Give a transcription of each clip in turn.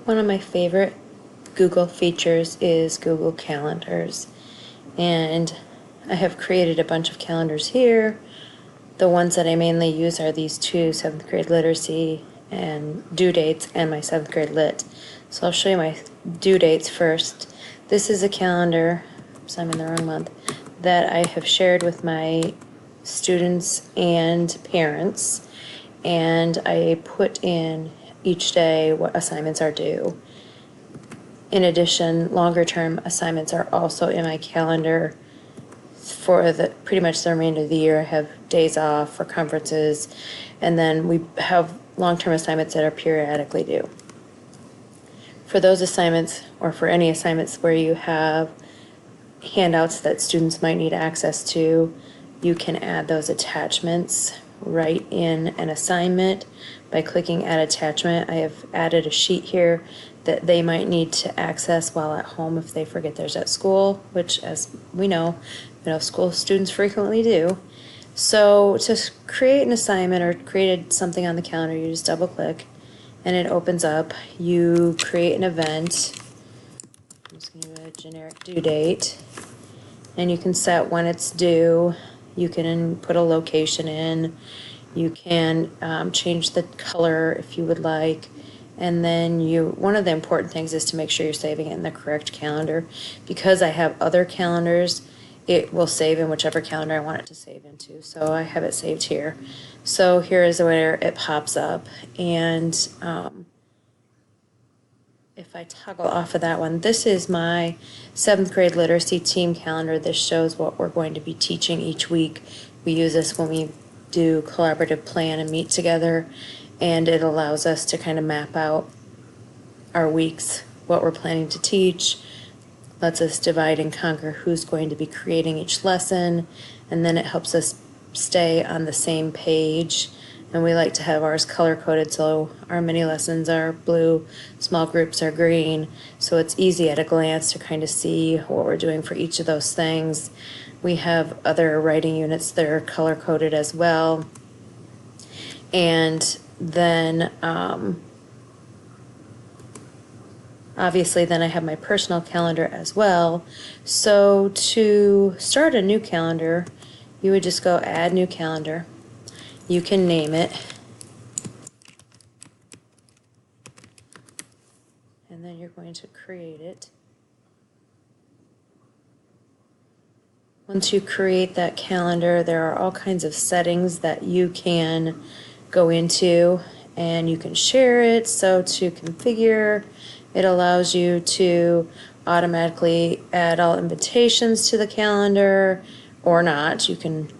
One of my favorite Google features is Google Calendars, and I have created a bunch of calendars here. The ones that I mainly use are these two, 7th grade literacy and due dates, and my 7th grade lit. So I'll show you my due dates first. This is a calendar, so I'm in the wrong month, that I have shared with my students and parents, and I put in each day what assignments are due. In addition, longer term assignments are also in my calendar for the pretty much the remainder of the year. I have days off for conferences, and then we have long-term assignments that are periodically due. For those assignments, or for any assignments where you have handouts that students might need access to, you can add those attachments right in an assignment by clicking Add Attachment. I have added a sheet here that they might need to access while at home if they forget theirs at school, which, as we know, middle school students frequently do. So to create an assignment or create something on the calendar, you just double click and it opens up. You create an event. I'm just going to do a generic due date, and you can set when it's due. You can put a location in. You can change the color if you would like. And then one of the important things is to make sure you're saving it in the correct calendar. Because I have other calendars, it will save in whichever calendar I want it to save into. So I have it saved here. So here is where it pops up. And if I toggle off of that one, this is my 7th grade literacy team calendar. This shows what we're going to be teaching each week. We use this when we do collaborative plan and meet together, and it allows us to kind of map out our weeks, what we're planning to teach, lets us divide and conquer who's going to be creating each lesson, and then it helps us stay on the same page. And we like to have ours color-coded, so our mini lessons are blue, small groups are green, so it's easy at a glance to kind of see what we're doing for each of those things. We have other writing units that are color-coded as well. And then, obviously, then I have my personal calendar as well. So to start a new calendar, you would just go Add New Calendar. You can name it, and then you're going to create it. Once you create that calendar, there are all kinds of settings that you can go into, and you can share it. So to configure, it allows you to automatically add all invitations to the calendar or not. You can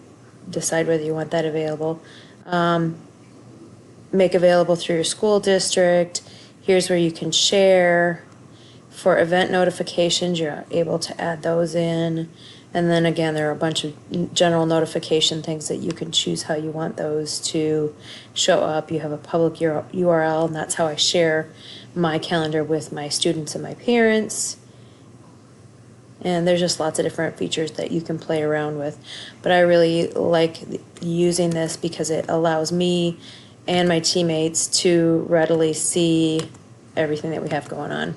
decide whether you want that available. Make available through your school district. Here's where you can share. For event notifications, you're able to add those in. And then again, there are a bunch of general notification things that you can choose how you want those to show up. You have a public URL, and that's how I share my calendar with my students and my parents. And there's just lots of different features that you can play around with. But I really like using this because it allows me and my teammates to readily see everything that we have going on.